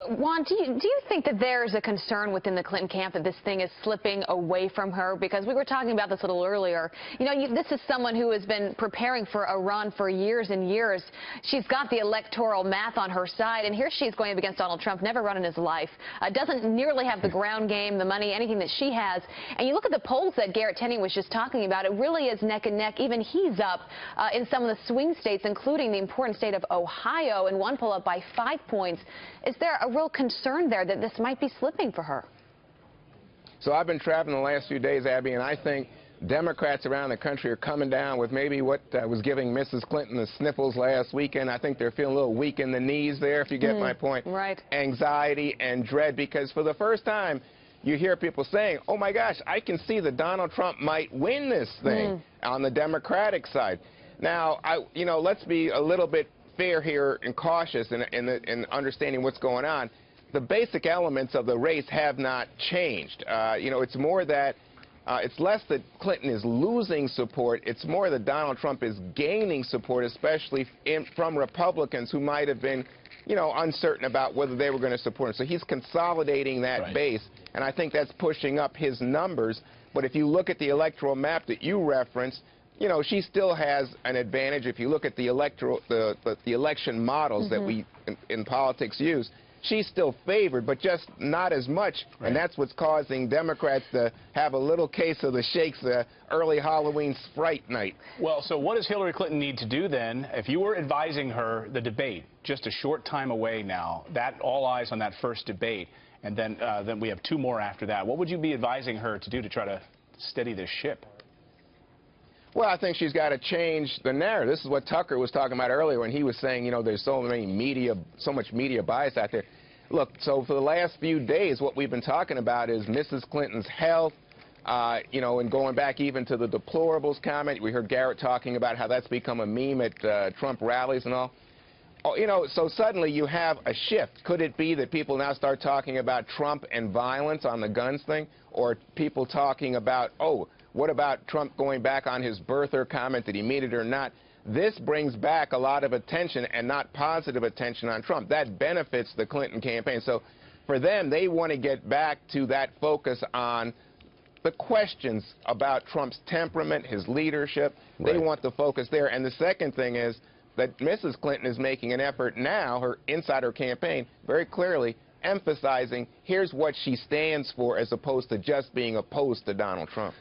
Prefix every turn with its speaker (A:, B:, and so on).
A: Juan, do you think that there's a concern within the Clinton camp that this thing is slipping away from her? Because we were talking about this a little earlier. You know, this is someone who has been preparing for a run for years and years. She's got the electoral math on her side, and here she's going up against Donald Trump, never run in his life. Doesn't nearly have the ground game, the money, anything that she has. And you look at the polls that Garrett Tenney was just talking about, it really is neck and neck. Even he's up in some of the swing states, including the important state of Ohio, and one poll up by 5 points. Is there a real concern there that this might be slipping for her?
B: So I've been traveling the last few days, Abby, and I think Democrats around the country are coming down with maybe what was giving Mrs. Clinton the sniffles last weekend. I think they're feeling a little weak in the knees there, if you get my point.
A: Right.
B: Anxiety and dread, because for the first time, you hear people saying, oh my gosh, I can see that Donald Trump might win this thing on the Democratic side. Now, let's be a little bit fair here and cautious in understanding what's going on. The basic elements of the race have not changed. It's more that it's less that Clinton is losing support. It's more that Donald Trump is gaining support, especially from Republicans who might have been, uncertain about whether they were going to support him. So he's consolidating that base, and I think that's pushing up his numbers. But if you look at the electoral map that you referenced, she still has an advantage. If you look at the election models that we in politics use, she's still favored, but just not as much, and that's what's causing Democrats to have a little case of the shakes early Halloween Sprite night.
C: Well, so what does Hillary Clinton need to do then? If you were advising her, the debate, just a short time away now, that all eyes on that first debate, and then we have 2 more after that. What would you be advising her to do to try to steady this ship?
B: Well, I think she's got to change the narrative. This is what Tucker was talking about earlier when he was saying, there's so much media bias out there. Look, so for the last few days, what we've been talking about is Mrs. Clinton's health, and going back even to the deplorables comment. We heard Garrett talking about how that's become a meme at Trump rallies and all. So suddenly you have a shift. Could it be that people now start talking about Trump and violence on the guns thing, or people talking about, what about Trump going back on his birther comment? Did he mean it or not? This brings back a lot of attention, and not positive attention, on Trump. That benefits the Clinton campaign. So for them, they want to get back to that focus on the questions about Trump's temperament, his leadership. They want the focus there. And the second thing is that Mrs. Clinton is making an effort now, inside her campaign, very clearly emphasizing here's what she stands for, as opposed to just being opposed to Donald Trump.